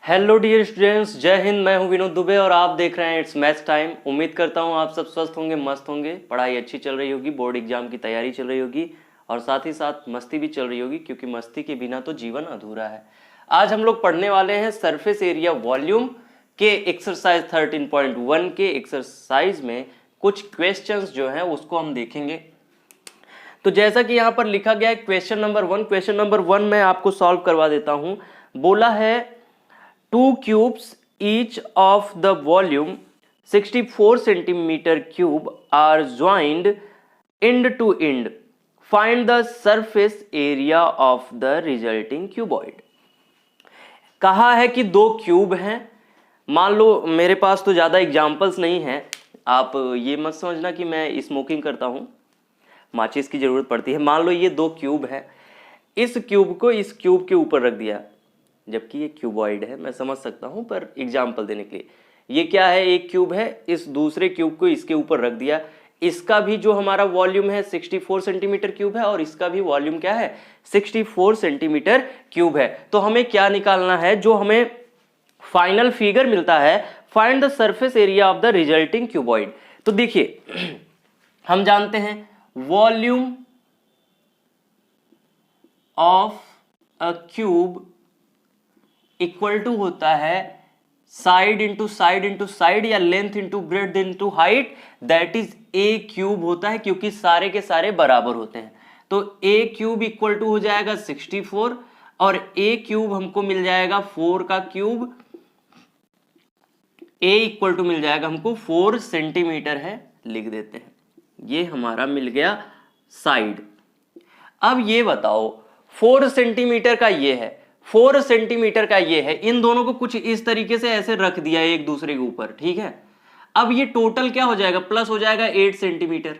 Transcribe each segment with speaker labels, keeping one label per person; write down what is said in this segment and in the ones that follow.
Speaker 1: Hello dear students, जय हिंद। मैं हूं विनोद दुबे और आप देख रहे हैं इट्स मैथ्स टाइम। उम्मीद करता हूं आप सब स्वस्थ होंगे, मस्त होंगे, पढ़ाई अच्छी चल रही होगी, बोर्ड एग्जाम की तैयारी चल रही होगी और साथ ही साथ मस्ती भी चल रही होगी, क्योंकि मस्ती के बिना तो जीवन अधूरा है। आज हम लोग पढ़ने वाले हैं सरफेस एरिया वॉल्यूम के एक्सरसाइज 13.1 के एक्सरसाइज में कुछ क्वेश्चंस जो हैं उसको हम देखेंगे। तो जैसा कि यहाँ पर लिखा गया है क्वेश्चन नंबर वन मैं आपको सॉल्व करवा देता हूँ। बोला है 2 cubes each of the volume 64 centimeter cube are joined end to end. Find the surface area of the resulting cuboid. कहा है कि 2 क्यूब हैं। मान लो मेरे पास तो ज़्यादा एग्जाम्पल्स नहीं हैं, आप ये मत समझना कि मैं स्मोकिंग करता हूँ, माचिस की ज़रूरत पड़ती है। मान लो ये 2 क्यूब हैं, इस क्यूब को इस क्यूब के ऊपर रख दिया, जबकि ये क्यूबॉइड है, मैं समझ सकता हूं, पर एग्जाम्पल देने के लिए ये क्या है, एक क्यूब है, इस दूसरे क्यूब को इसके ऊपर रख दिया। इसका भी जो हमारा वॉल्यूम है 64 सेंटीमीटर क्यूब है और इसका भी वॉल्यूम क्या है 64 सेंटीमीटर क्यूब है। तो हमें क्या निकालना है, जो हमें फाइनल फिगर मिलता है, find the surface area of the resulting cuboid. तो देखिए हम जानते हैं volume of a cube equal to होता है side into side into side या length into breadth into height, that is a cube होता है, क्योंकि सारे के सारे बराबर होते हैं। तो ए क्यूब इक्वल टू हो जाएगा 64 और ए क्यूब हमको मिल जाएगा 4 का क्यूब। ए इक्वल टू मिल जाएगा हमको 4 सेंटीमीटर है, लिख देते हैं, ये हमारा मिल गया साइड। अब ये बताओ 4 सेंटीमीटर का ये है, 4 सेंटीमीटर का ये है, इन दोनों को कुछ इस तरीके से ऐसे रख दिया एक दूसरे के ऊपर, ठीक है। अब ये टोटल क्या हो जाएगा, प्लस हो जाएगा 8 सेंटीमीटर,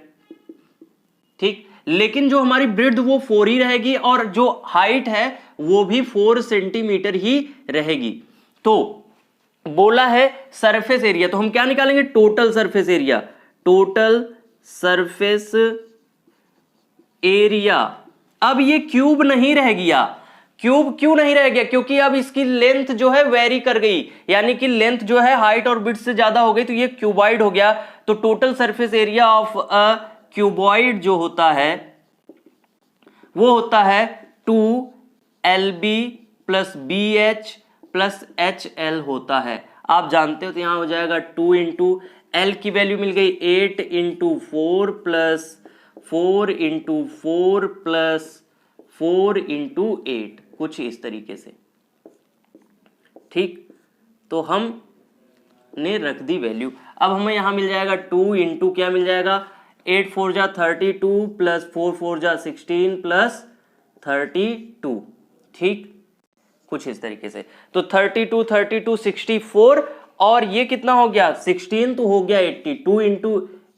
Speaker 1: ठीक। लेकिन जो हमारी ब्रेड्थ वो 4 ही रहेगी और जो हाइट है वो भी 4 सेंटीमीटर ही रहेगी। तो बोला है सरफेस एरिया, तो हम क्या निकालेंगे, total surface area. Total surface area. अब ये क्यूब नहीं रह गया, क्यूब क्यों नहीं रह गया, क्योंकि अब इसकी लेंथ जो है वेरी कर गई, यानी कि लेंथ जो है हाइट और विड्थ से ज्यादा हो गई, तो ये क्यूबॉइड हो गया। तो total surface area of a cuboid जो होता है वो होता है 2LB plus BH plus HL होता है। आप जानते हो, तो यहां हो जाएगा 2 इंटू एल की वैल्यू मिल गई 8 into 4 plus 4 into 4 plus 4 into 8, कुछ इस तरीके से, ठीक। तो हम ने रख दी वैल्यू। अब हमें यहां मिल जाएगा 2 इंटू क्या मिल जाएगा, 8 4 जा 32 प्लस 4 4 जा 16 प्लस 32, ठीक, कुछ इस तरीके से। तो 32 32 64 और ये कितना हो गया 16, तो हो गया 80। 2 into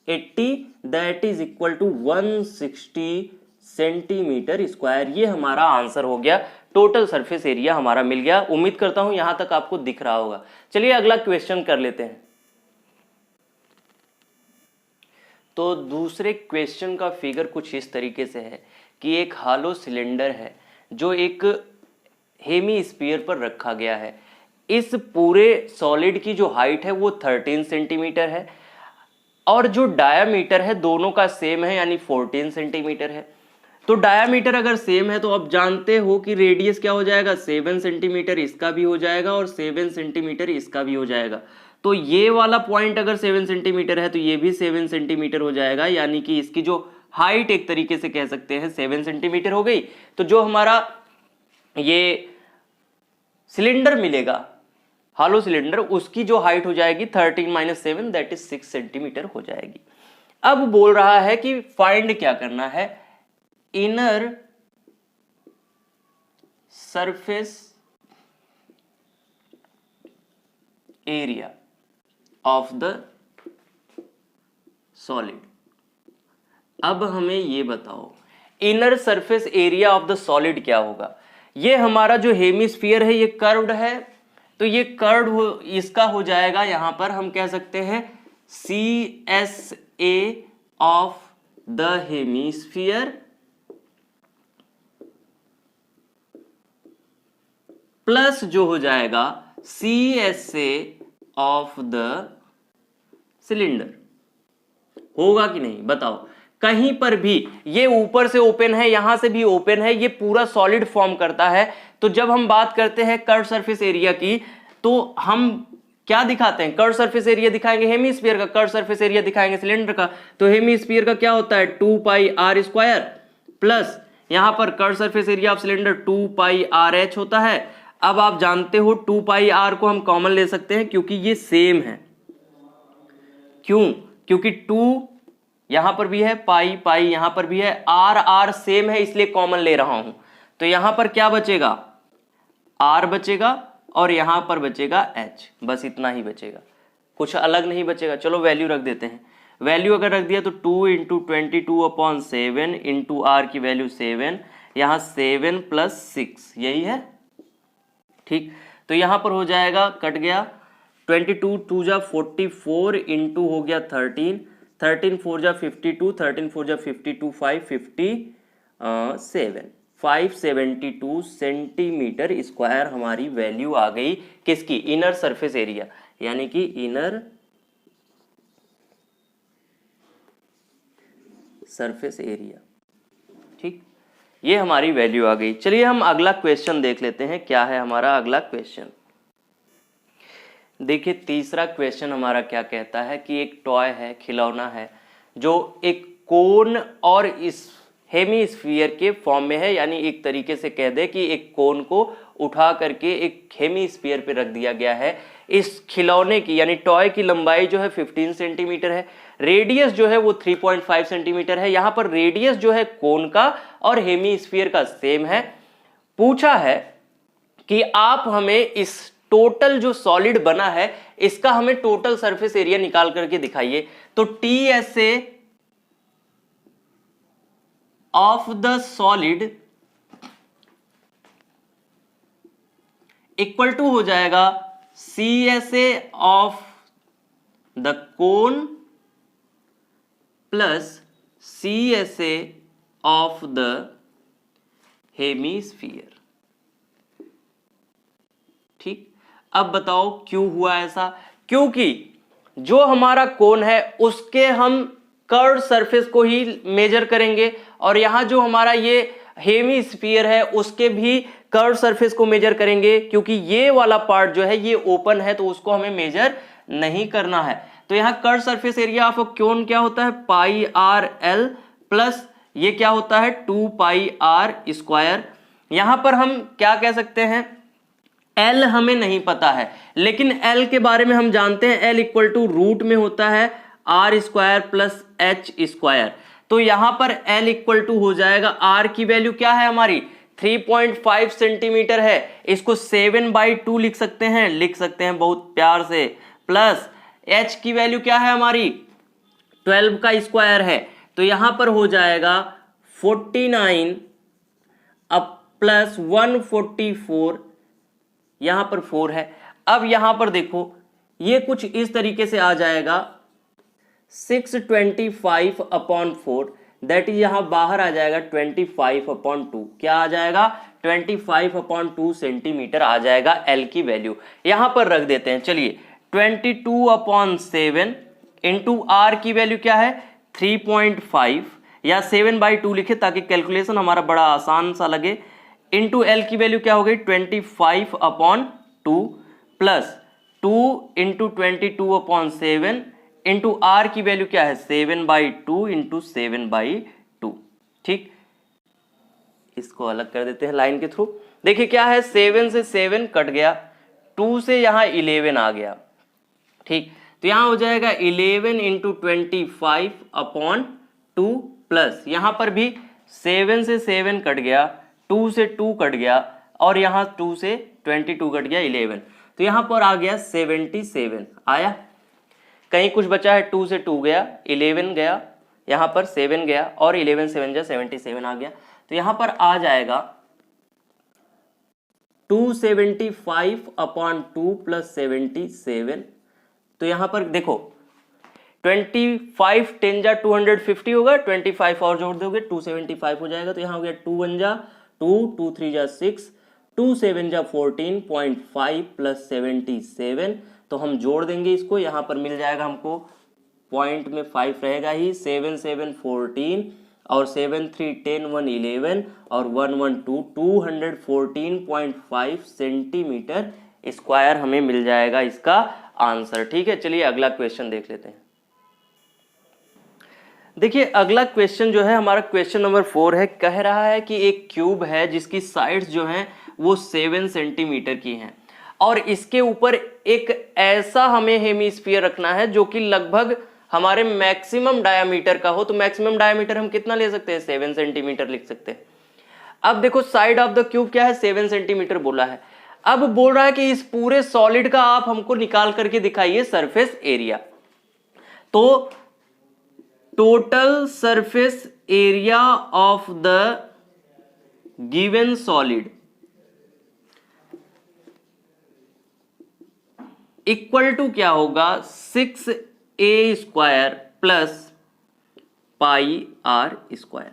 Speaker 1: 80 that is equal to 160 centimetre square. ये हमारा आंसर हो गया, टोटल सरफेस एरिया हमारा मिल गया। उम्मीद करता हूं यहां तक आपको दिख रहा होगा। चलिए अगला क्वेश्चन कर लेते हैं। तो दूसरे क्वेश्चन का फिगर कुछ इस तरीके से है कि एक हालो सिलेंडर है जो एक हेमी स्फीयर पर रखा गया है। इस पूरे सॉलिड की जो हाइट है वो 13 सेंटीमीटर है और जो डायामीटर है दोनों का सेम है, यानी 14 सेंटीमीटर है। तो डायामीटर अगर सेम है तो अब जानते हो कि रेडियस क्या हो जाएगा, 7 सेंटीमीटर इसका भी हो जाएगा और 7 सेंटीमीटर इसका भी हो जाएगा। तो ये वाला पॉइंट अगर 7 सेंटीमीटर है तो ये भी 7 सेंटीमीटर हो जाएगा, यानी कि इसकी जो हाइट एक तरीके से कह सकते हैं 7 सेंटीमीटर हो गई। तो जो हमारा ये सिलेंडर मिलेगा, हालो सिलेंडर, उसकी जो हाइट हो जाएगी 13 माइनस 7 दैट इज 6 सेंटीमीटर हो जाएगी। अब बोल रहा है कि फाइंड क्या करना है, inner surface area of the solid. अब हमें ये बताओ inner surface area of the solid क्या होगा। ये हमारा जो हेमिस्फीयर है ये कर्व्ड है, तो ये कर्व्ड इसका हो जाएगा, यहां पर हम कह सकते हैं CSA of the hemisphere plus जो हो जाएगा CSA ऑफ द सिलेंडर। होगा कि नहीं बताओ? कहीं पर भी ये ऊपर से ओपन है, यहां से भी ओपन है, ये पूरा सॉलिड फॉर्म करता है। तो जब हम बात करते हैं कर्व सरफेस एरिया की, तो हम क्या दिखाते हैं? कर्व सरफेस एरिया दिखाएंगे हेमीस्फीयर का, कर्व सरफेस एरिया दिखाएंगे सिलेंडर का। तो हेमीस्फीयर का क्या होता है? 2 पाई आर स्क्वायर प्लस यहां पर curve surface area of cylinder 2 pi R H होता है। अब आप जानते हो 2 पाई आर को हम कॉमन ले सकते हैं क्योंकि ये सेम है। क्यों? क्योंकि 2 यहां पर भी है, पाई पाई यहां पर भी है, आर आर सेम है इसलिए कॉमन ले रहा हूं। तो यहां पर क्या बचेगा? आर बचेगा और यहां पर बचेगा एच, बस इतना ही बचेगा, कुछ अलग नहीं बचेगा। चलो वैल्यू रख देते हैं। वैल्यू अगर रख दिया तो 2 इंटू 22/7 इंटू आर की वैल्यू 7, यहां 7 प्लस 6 यही है। ठीक, तो यहां पर हो जाएगा, कट गया 22 2 जा 44 इंटू हो गया 13, 13 4 जा 52, 13 4 जा 52, 557 572 सेंटीमीटर स्क्वायर हमारी वैल्यू आ गई किसकी? इनर सरफेस एरिया, यानी कि इनर सरफेस एरिया। ठीक, ये हमारी वैल्यू आ गई। चलिए हम अगला क्वेश्चन देख लेते हैं, क्या है हमारा अगला क्वेश्चन। देखिए तीसरा क्वेश्चन हमारा क्या कहता है कि एक टॉय है, खिलौना है, जो एक कोन और इस हेमीस्फीयर के फॉर्म में है, यानी एक तरीके से कह दे कि एक कोन को उठा करके एक हेमीस्फीयर पे रख दिया गया है। इस खिलौने की यानी टॉय की लंबाई जो है 15 सेंटीमीटर है, रेडियस जो है वो 3.5 सेंटीमीटर है। यहां पर रेडियस जो है कोन का और हेमीस्फीयर का सेम है। पूछा है कि आप हमें इस टोटल जो सॉलिड बना है इसका हमें टोटल सरफेस एरिया निकाल करके दिखाइए। तो TSA of the solid equal to हो जाएगा CSA of the cone plus CSA of the hemisphere. ठीक, अब बताओ क्यों हुआ ऐसा? क्योंकि जो हमारा कोन है उसके हम कर्व सरफेस को ही मेजर करेंगे और यहां जो हमारा ये हेमीस्फीयर है उसके भी कर्व सरफेस को मेजर करेंगे, क्योंकि ये वाला पार्ट जो है ये ओपन है तो उसको हमें मेजर नहीं करना है। तो यहां curve surface area of cone क्या होता है? पाई आर एल प्लस ये क्या होता है? 2 पाई आर स्क्वायर। यहां पर हम क्या कह सकते हैं? L हमें नहीं पता है, लेकिन L के बारे में हम जानते हैं, L इक्वल टू रूट में होता है r square plus h square. तो यहां पर L इक्वल टू हो जाएगा, R की वैल्यू क्या है हमारी? 3.5 सेंटीमीटर है, इसको 7/2 लिख सकते हैं बहुत प्यार से, प्लस H की वैल्यू क्या है हमारी? 12 का स्क्वायर है। तो यहां पर हो जाएगा 49 अब प्लस 144, यहां पर 4 है। अब यहां पर देखो ये कुछ इस तरीके से आ जाएगा 625/4, दैट इज यहां बाहर आ जाएगा 25/2। क्या आ जाएगा? 25/2 सेंटीमीटर आ जाएगा L की वैल्यू। यहां पर रख देते हैं। चलिए 22/7 इंटू आर की वैल्यू क्या है? 3.5 या 7/2 लिखे ताकि कैलकुलेशन हमारा बड़ा आसान सा लगे। इंटू एल की वैल्यू क्या हो गई? 25/2 प्लस 2 इंटू 22/7 इंटू आर की वैल्यू क्या है? 7/2 इंटू 7/2। ठीक, इसको अलग कर देते हैं लाइन के थ्रू। देखिए क्या है, 7 से 7 कट गया, 2 से यहां 11 आ गया। ठीक, तो यहां हो जाएगा 11 इंटू 25/2 प्लस यहां पर भी 7 से 7 कट गया, 2 से 2 कट गया और यहां 2 से 22 कट गया 11। तो यहां पर आ गया 77 आया। कहीं कुछ बचा है? 2 से 2 गया, 11 गया, यहां पर 7 गया और 11 7 जा 77 आ गया। तो यहां पर आ जाएगा 275/2 प्लस 77। तो यहां पर देखो 25 10 जा 250 होगा, 25 और जोड़ दोगे 275 हो जाएगा। तो यहां हो गया 2 1 जा 2, 2 3 जा 6, 2 7 जा 14.5 प्लस 77, तो हम जोड़ देंगे इसको, यहाँ पर मिल जाएगा हमको, पॉइंट में 5 रहेगा ही, 7 7 14 और 7 3 10 1 11 और 1 1 2 214.5 सेंटीमीटर स्क्वायर हमें मिल जाएगा इसका आंसर। ठीक है, चलिए अगला क्वेश्चन देख लेते हैं। देखिए अगला क्वेश्चन जो है हमारा क्वेश्चन नंबर 4 है। कह रहा है कि एक क्यूब है जिसकी साइड्स जो हैं वो 7 सेंटीमीटर की हैं और इसके ऊपर एक ऐसा हमें हेमिस्फीयर रखना है जो कि लगभग हमारे मैक्सिमम डायामीटर का हो। तो मैक्सिमम डायामीटर हम कितना ले सकते हैं, 7 सेंटीमीटर लिख सकते हैं। अब देखो साइड ऑफ द क्यूब क्या है, 7 सेंटीमीटर बोला है। अब बोल रहा है कि इस पूरे सॉलिड का आप हमको निकाल करके दिखाइए सरफेस एरिया। तो total surface area of the given solid equal to क्या होगा, 6a square plus pi r square.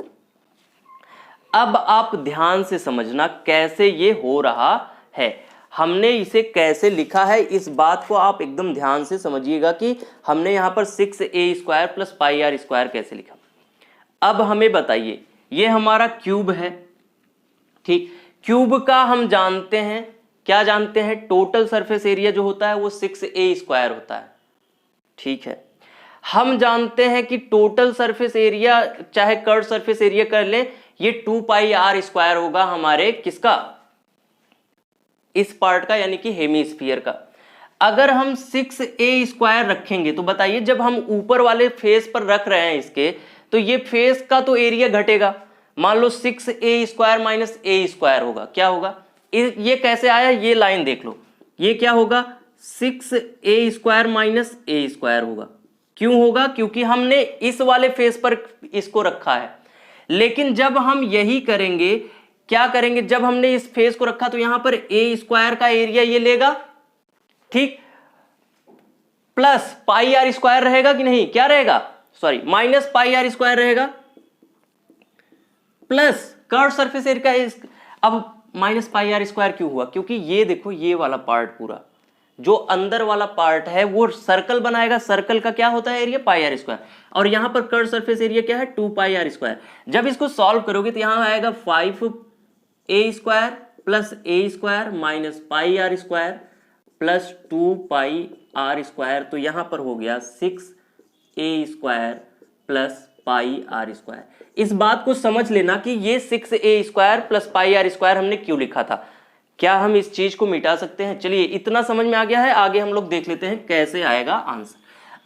Speaker 1: अब आप ध्यान से समझना कैसे ये हो रहा है, हमने इसे कैसे लिखा है, इस बात को आप एकदम ध्यान से समझिएगा कि हमने यहां पर 6a square plus pi r square कैसे लिखा। अब हमें बताइए, ये हमारा क्यूब है, ठीक, क्यूब का हम जानते हैं, क्या जानते हैं, टोटल सरफेस एरिया जो होता है वो 6a स्क्वायर होता है। ठीक है, हम जानते हैं कि टोटल सरफेस एरिया चाहे कर्व सरफेस एरिया कर लें, ये 2 पाई आर स्क्वायर होगा हमारे किसका, इस पार्ट का, यानी कि हेमिस्फीयर का। अगर हम 6a स्क्वायर रखेंगे तो बताइए, जब हम ऊपर वाले फेस पर रख रहे हैं इसके, तो ये फेस का तो एरिया घटेगा। मान लो 6a square minus a square होगा, क्या होगा, ये कैसे आया, ये लाइन देख लो, ये क्या होगा, 6a square minus a square होगा। क्यों होगा, क्योंकि हमने इस वाले फेस पर इसको रखा है। लेकिन जब हम यही करेंगे, क्या करेंगे, जब हमने इस फेस को रखा तो यहां पर a स्क्वायर का एरिया ये लेगा, ठीक, प्लस पाई आर स्क्वायर रहेगा कि नहीं, क्या रहेगा, sorry minus pi r square रहेगा, प्लस कर्व सरफेस एरिया। अब माइनस पाई आर स्क्वायर क्यों हुआ, क्योंकि ये देखो ये वाला पार्ट पूरा जो अंदर वाला पार्ट है वो सर्कल बनाएगा, सर्कल का क्या होता है एरिया, पाई आर स्क्वायर, और यहां पर कर्व सरफेस एरिया क्या है, 2 पाई आर स्क्वायर। जब इसको सॉल्व करोगे तो यहां आएगा 5a square plus a square minus pi r square plus 2 pi r square, तो यहां पर हो गया 6a square plus pi r square. इस बात को समझ लेना कि ये 6a square plus pi r square हमने क्यों लिखा था, क्या हम इस चीज को मिटा सकते हैं। चलिए इतना समझ में आ गया है, आगे हम लोग देख लेते हैं कैसे आएगा आंसर।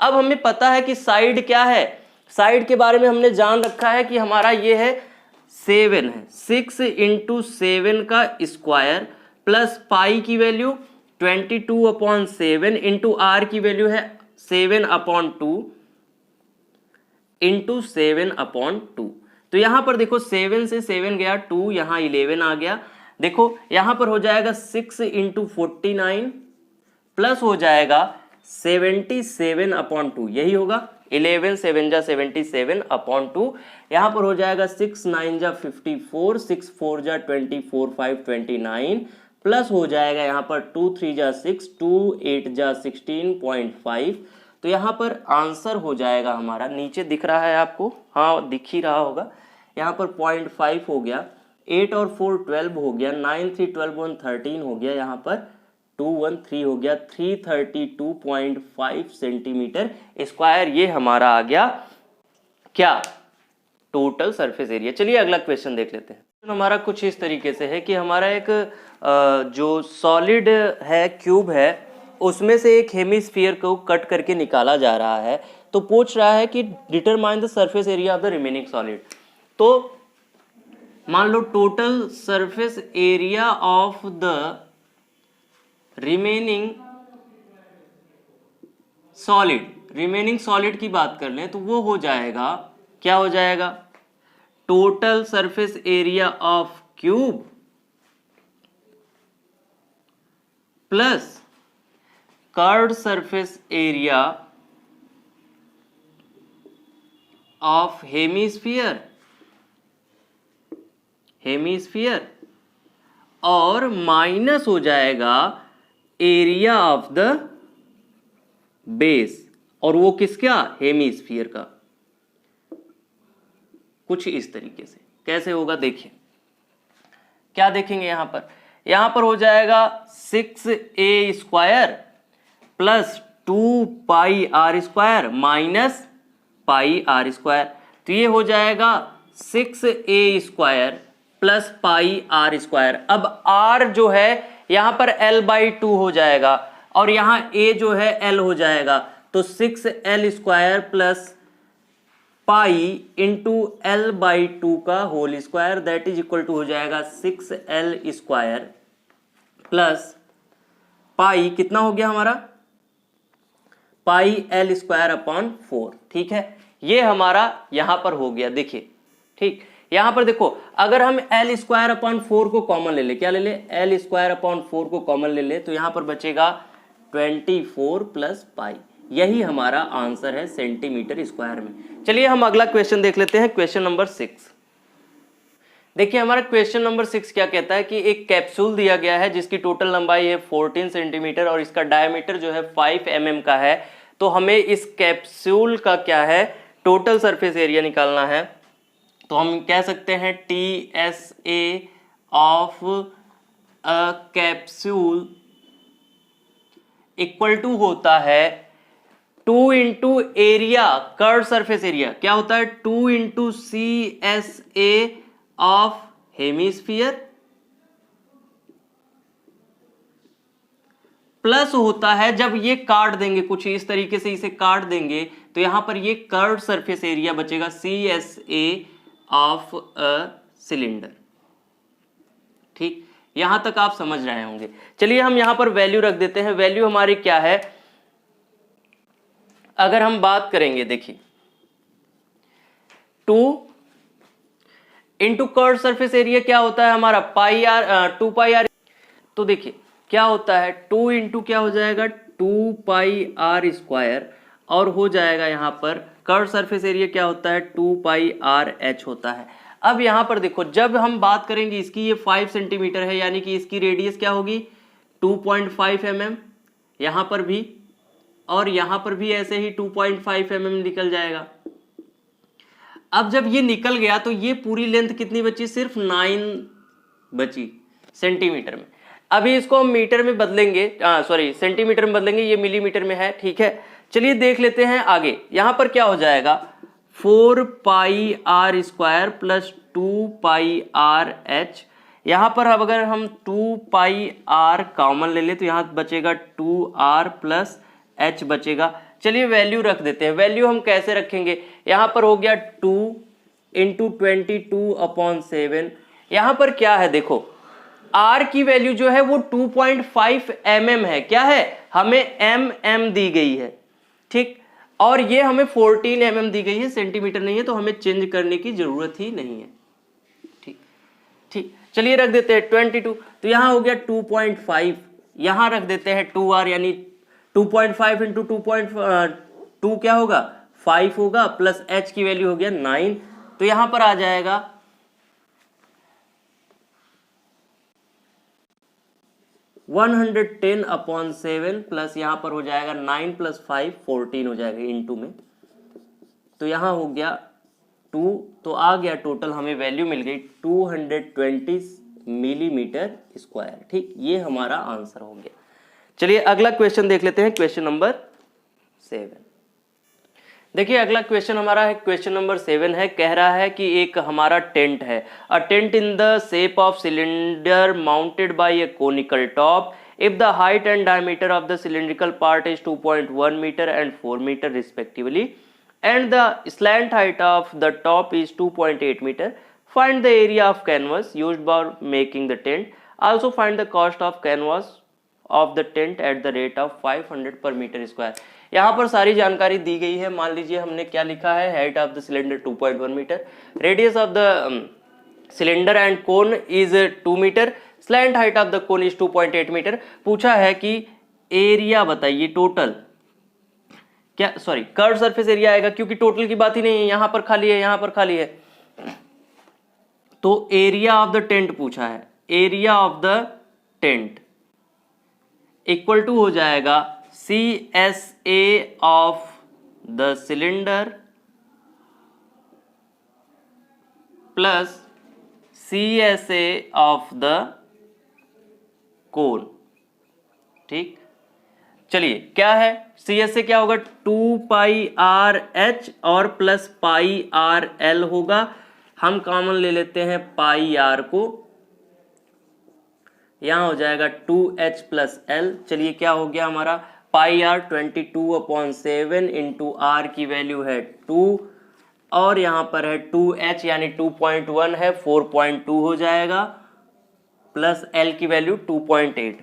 Speaker 1: अब हमें पता है कि साइड क्या है, साइड के बारे में हमने जान रखा है कि हमारा ये है 7 है, 6 इंटू 7 का स्क्वायर प्लस पाई की वैल्यू 22/7 इंटू आर की वैल्यू है 7/2 इंटू 7/2। तो यहां पर देखो 7 से 7 गया 2, यहां 11 आ गया। देखो यहां पर हो जाएगा 6 इंटू 49 प्लस हो जाएगा 77/2, यही होगा 11 7 जा 77/2। यहां पर हो जाएगा 6 9 जा 54, 6 4 जा 24 5 29 प्लस हो जाएगा यहां पर 2 3 जा 6, 2 8 जा 16.5। तो यहां पर आंसर हो जाएगा हमारा, नीचे दिख रहा है आपको, हाँ दिख ही रहा होगा, यहां पर 0.5 हो गया, 8 और 4 12 हो गया, 9 3 12 1 13 हो गया, यहाँ पर 2 1 3 हो गया, 332.5 सेंटीमीटर स्क्वायर ये हमारा आ गया क्या, टोटल सरफेस एरिया। चलिए अगला क्वेश्चन देख लेते हैं। हमारा कुछ इस तरीके से है कि हमारा एक जो सॉलिड है, क्यूब है, उसमें से एक हेमिस्फीयर को कट करके निकाला जा रहा है। तो पूछ रहा है कि determine the surface area of the remaining solid. तो मान लो total surface area of the remaining solid की बात कर लें तो वो हो जाएगा, क्या हो जाएगा, total surface area of cube plus curved surface area of hemisphere और माइनस हो जाएगा एरिया ऑफ द बेस, और वो किसका, हेमीस्फीयर का। कुछ इस तरीके से कैसे होगा देखिए, क्या देखेंगे यहां पर हो जाएगा 6a² plus 2πr² minus πr²। तो ये हो जाएगा 6a² प्लस πr²। अब r जो है यहां पर l/2 हो जाएगा और यहां a जो है l हो जाएगा, तो 6l² plus pi into l/2 का whole square, that is equal to हो जाएगा 6l² प्लस पाई, कितना हो गया हमारा, πl²/4। ठीक है, ये हमारा यहां पर हो गया। देखिए ठीक, यहां पर देखो अगर हम l²/4 को कॉमन ले ले, क्या ले ले, l²/4 को कॉमन ले ले, तो यहां पर बचेगा 24 प्लस पाई। यही हमारा आंसर है सेंटीमीटर स्क्वायर में। चलिए हम अगला क्वेश्चन देख लेते हैं, क्वेश्चन नंबर 6। देखिए हमारा क्वेश्चन नंबर 6 क्या कहता है कि एक कैप्सूल दिया गया है जिसकी टोटल लंबाई है 14 सेंटीमीटर और इसका डायमीटर जो है 5 mm का है। तो हमें इस कैप्सूल का क्या है, टोटल सरफेस एरिया निकालना है। तो हम कह सकते हैं TSA of a capsule equal to होता है 2 into area, curve surface area, क्या होता है 2 into CSA of hemisphere, plus होता है जब ये काट देंगे, कुछ इस तरीके से इसे काट देंगे, तो यहां पर ये कर्व सरफेस एरिया बचेगा CSA ऑफ अ सिलेंडर। ठीक, यहां तक आप समझ रहे होंगे। चलिए हम यहां पर वैल्यू रख देते हैं। वैल्यू हमारी क्या है, अगर हम बात करेंगे, देखिए 2 इंटू कर्व सरफेस एरिया क्या होता है हमारा πr, तो देखिए क्या होता है 2 इंटू क्या हो जाएगा 2πr² और हो जाएगा यहां पर कर्व सरफेस एरिया क्या होता है 2πrh होता है। अब यहां पर देखो जब हम बात करेंगे इसकी, ये 5 सेंटीमीटर है यानी कि इसकी रेडियस क्या होगी 2.5 mm, यहां पर भी और यहां पर भी ऐसे ही 2.5 mm निकल जाएगा। अब जब ये निकल गया तो ये पूरी लेंथ कितनी बची, सिर्फ 9 बची सेंटीमीटर में। अभी इसको हम मीटर में बदलेंगे, सॉरी सेंटीमीटर में बदलेंगे, ये मिलीमीटर में है। ठीक है, चलिए देख लेते हैं आगे। यहां पर क्या हो जाएगा 4πr² प्लस 2πrh। यहां पर अब अगर हम 2πr कॉमन ले ले तो यहां बचेगा 2r प्लस h बचेगा। चलिए वैल्यू रख देते हैं। वैल्यू हम कैसे रखेंगे, यहां पर हो गया 2 इंटू 22/7। यहां पर क्या है देखो, r की वैल्यू जो है वो 2.5 mm है, क्या है हमें mm दी गई है। ठीक, और ये हमें 14 mm दी गई है, सेंटीमीटर नहीं है, तो हमें चेंज करने की जरूरत ही नहीं है। ठीक ठीक, चलिए रख देते हैं 22, तो यहां हो गया 2.5, यहां रख देते हैं 2r यानी 2.5 इंटू 2 क्या होगा 5 होगा, प्लस h की वैल्यू हो गया 9, तो यहां पर आ जाएगा 110/7 प्लस यहां पर हो जाएगा 9 प्लस 5 14 हो जाएगा इनटू में, तो यहां हो गया 2, तो आ गया टोटल हमें वैल्यू मिल गई 220 मिलीमीटर स्क्वायर। ठीक, ये हमारा आंसर हो गया। चलिए अगला क्वेश्चन देख लेते हैं, क्वेश्चन नंबर 7। देखिए अगला क्वेश्चन हमारा है क्वेश्चन नंबर 7 है, कह रहा है कि एक हमारा टेंट है, a tent in the shape of cylinder mounted by a conical top if the height and diameter of the cylindrical part is 2.1 metre and 4 metre respectively and the slant height of the top is 2.8 metre. Find the area of canvas used for making the tent, also find the cost of canvas of the tent at the rate of 500 per metre square. यहाँ पर सारी जानकारी दी गई है। मान लीजिए हमने क्या लिखा है, height of the cylinder 2.1 metre, radius of the cylinder and cone is 2 metre, slant height of the cone is 2.8 metre. पूछा है कि एरिया बताइए टोटल, क्या सॉरी कर्व सरफेस एरिया आएगा क्योंकि टोटल की बात ही नहीं है, यहाँ पर खाली है, यहाँ पर खाली है, तो एरिया ऑफ द टेंट पूछा है। Area of the tent equal to हो जाएगा CSA of the cylinder plus CSA of the cone. ठीक, चलिए क्या है CSA क्या होगा 2πRH और प्लस πRL होगा। हम कॉमन ले लेते हैं πR को, यहां हो जाएगा 2H प्लस L। चलिए क्या हो गया हमारा πR 22/7 इंटू R की वैल्यू है 2 और यहां पर है 2H यानी 2.1 है 4.2 हो जाएगा प्लस L की वैल्यू 2.8।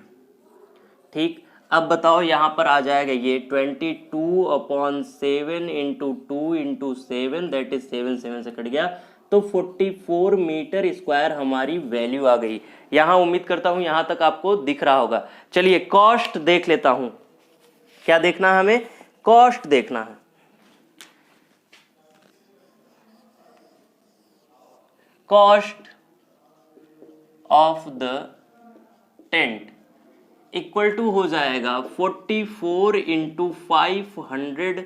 Speaker 1: ठीक, अब बताओ यहां पर आ जाएगा ये 22/7 इंटू 2 इंटू 7 दैट इज 7 से कट गया तो 44 मीटर स्क्वायर हमारी वैल्यू आ गई। यहां उम्मीद करता हूं यहां तक आपको दिख रहा होगा। चलिए कॉस्ट देख लेता हूं, क्या देखना है हमें, कॉस्ट देखना है। Cost of the tent equal to हो जाएगा 44 इंटू 500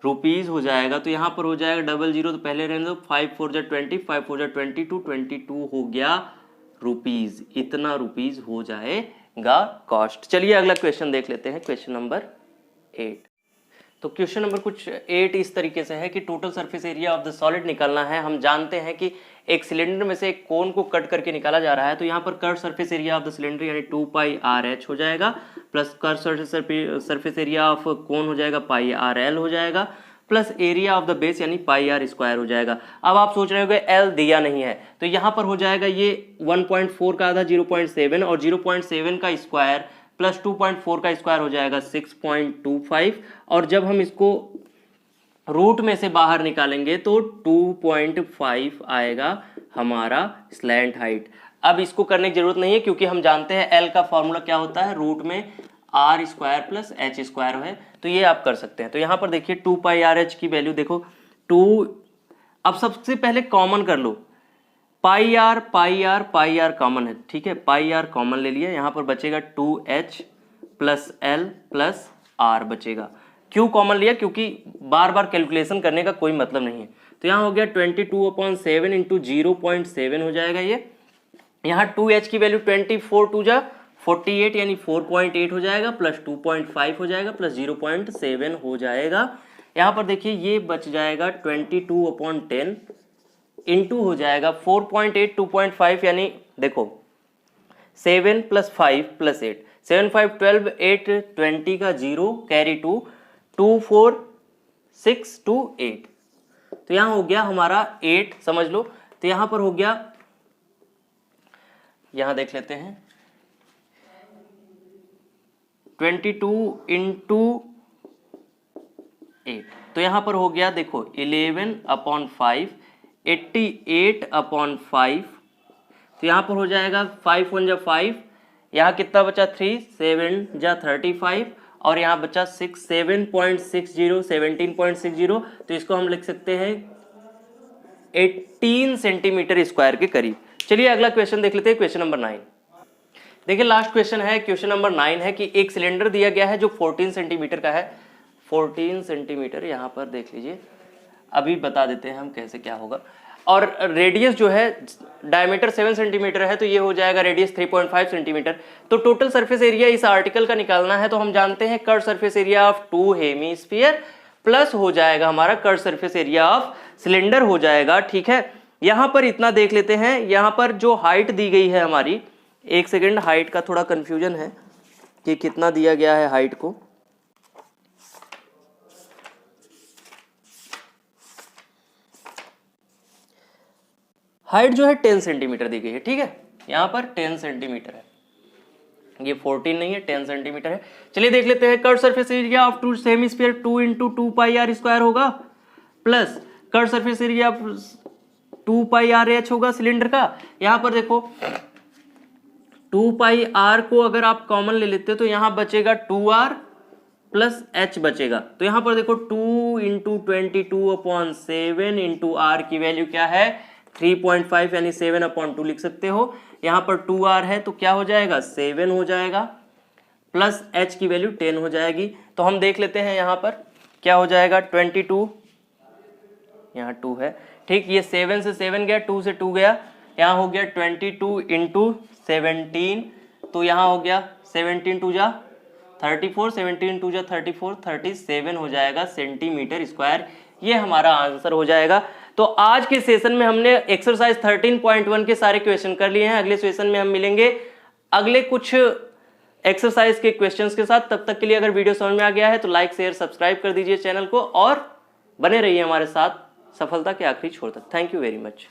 Speaker 1: रुपीज हो जाएगा। तो यहां पर हो जाएगा 00 तो पहले रहने दो, 5 4 जा 20, 5 4 जा 22, 22 हो गया रुपीज। इतना रुपीज हो जाएगा कॉस्ट। चलिए अगला क्वेश्चन देख लेते हैं, क्वेश्चन नंबर 8। तो क्वेश्चन नंबर कुछ 8 इस तरीके से है कि total surface area of the solid निकालना है। हम जानते हैं कि एक सिलेंडर में से एक कोन को कट करके निकाला जा रहा है, तो यहाँ पर curve surface area of the cylinder यानी 2πRH हो जाएगा plus curve surface area of cone हो जाएगा πRL हो जाएगा plus area of the base यानी πR² हो जाएगा। अब आप सोच रहे होंगे L दिया नहीं है, तो यहाँ पर हो जाएगा ये 1.4 का आधा 0.7 और 0.7 का स्क्वायर प्लस 2.4 का स्क्वायर हो जाएगा 6.25 और जब हम इसको रूट में से बाहर निकालेंगे तो 2.5 आएगा हमारा स्लैंट हाइट। अब इसको करने की जरूरत नहीं है क्योंकि हम जानते हैं L का फॉर्मूला क्या होता है, रूट में R² प्लस H² है, तो ये आप कर सकते हैं। तो यहाँ पर देखिए 2πRH की वैल्यू देखो 2। अब सबसे पहले कॉमन कर लो, पाई आर कॉमन है, ठीक है, पाई आर कॉमन ले लिया। यहाँ पर बचेगा 2H plus L plus R बचेगा। क्यों कॉमन लिया, क्योंकि बार बार कैलकुलेशन करने का कोई मतलब नहीं है। तो यहाँ हो गया 22/7 इंटू 0.7 हो जाएगा ये। यहाँ 2H की वैल्यू 24 2 जा 48 यानी 4.8 हो जाएगा प्लस 2.5 हो जाएगा प्लस 0.7 हो जाएगा। यहाँ पर देखिए ये बच जाएगा 22/10 इंटू हो जाएगा 4.8 2.5 यानी देखो 7 प्लस 5 प्लस 8 7 5 12 8 20 का 0 कैरी 2 2 4 6 2 8। तो यहाँ हो गया हमारा 8 समझ लो। तो यहाँ पर हो गया, यहाँ देख लेते हैं 22 इंटू 8, तो यहाँ पर हो गया देखो 11/5 88/5। तो यहाँ पर हो जाएगा 5 1 जा 5, यहाँ कितना बचा 3 7 जा 35 और यहाँ बचा 6 7.60 17.60। तो इसको हम लिख सकते हैं 18 सेंटीमीटर स्क्वायर के करीब। चलिए अगला क्वेश्चन देख लेते हैं, क्वेश्चन नंबर 9। देखिए लास्ट क्वेश्चन है, क्वेश्चन नंबर 9 है कि एक सिलेंडर दिया गया है जो 14 सेंटीमीटर का है। 14 सेंटीमीटर यहाँ पर देख लीजिए, अभी बता देते हैं हम कैसे क्या होगा। और रेडियस जो है डायमीटर 7 सेंटीमीटर है, तो ये हो जाएगा रेडियस 3.5 सेंटीमीटर। तो टोटल सरफेस एरिया इस आर्टिकल का निकालना है, तो हम जानते हैं curve surface area of 2 hemisphere plus हो जाएगा हमारा curve surface area of cylinder हो जाएगा। ठीक है, यहाँ पर इतना देख लेते हैं। यहाँ पर जो हाइट दी गई है हमारी, एक सेकेंड, हाइट का थोड़ा कंफ्यूजन है कि कितना दिया गया है हाइट को। हाइट जो है 10 सेंटीमीटर दी गई है, ठीक है, यहाँ पर 10 सेंटीमीटर है, ये 14 नहीं है 10 सेंटीमीटर है। चलिए देख लेते हैं, curve surface area of 2 hemisphere 2 into 2πr² होगा plus curve surface area 2πRH होगा सिलेंडर का। यहाँ पर देखो 2πr को अगर आप कॉमन ले लेते हो तो यहाँ बचेगा 2r प्लस h बचेगा। तो यहाँ पर देखो 2 इंटू 22/7 इंटू r की वैल्यू क्या है 3.5 यानी 7/2 लिख सकते हो। यहाँ पर 2r है तो क्या हो जाएगा 7 हो जाएगा, प्लस h की वैल्यू 10 हो जाएगी। तो हम देख लेते हैं यहाँ पर क्या हो जाएगा 22, यहाँ 2 है, ठीक। ये 7 से 7 गया, 2 से 2 गया, यहाँ हो गया 22 इंटू 17, तो यहाँ हो गया 17 2 जा 34, 17 2 जा 34, 37 हो जाएगा सेंटीमीटर स्क्वायर। ये हमारा आंसर हो जाएगा। तो आज के सेशन में हमने एक्सरसाइज 13.1 के सारे क्वेश्चन कर लिए हैं। अगले सेशन में हम मिलेंगे अगले कुछ एक्सरसाइज के क्वेश्चंस के साथ। तब तक के लिए अगर वीडियो समझ में आ गया है तो लाइक शेयर सब्सक्राइब कर दीजिए चैनल को और बने रहिए हमारे साथ सफलता के आखिरी छोर तक। Thank you very much.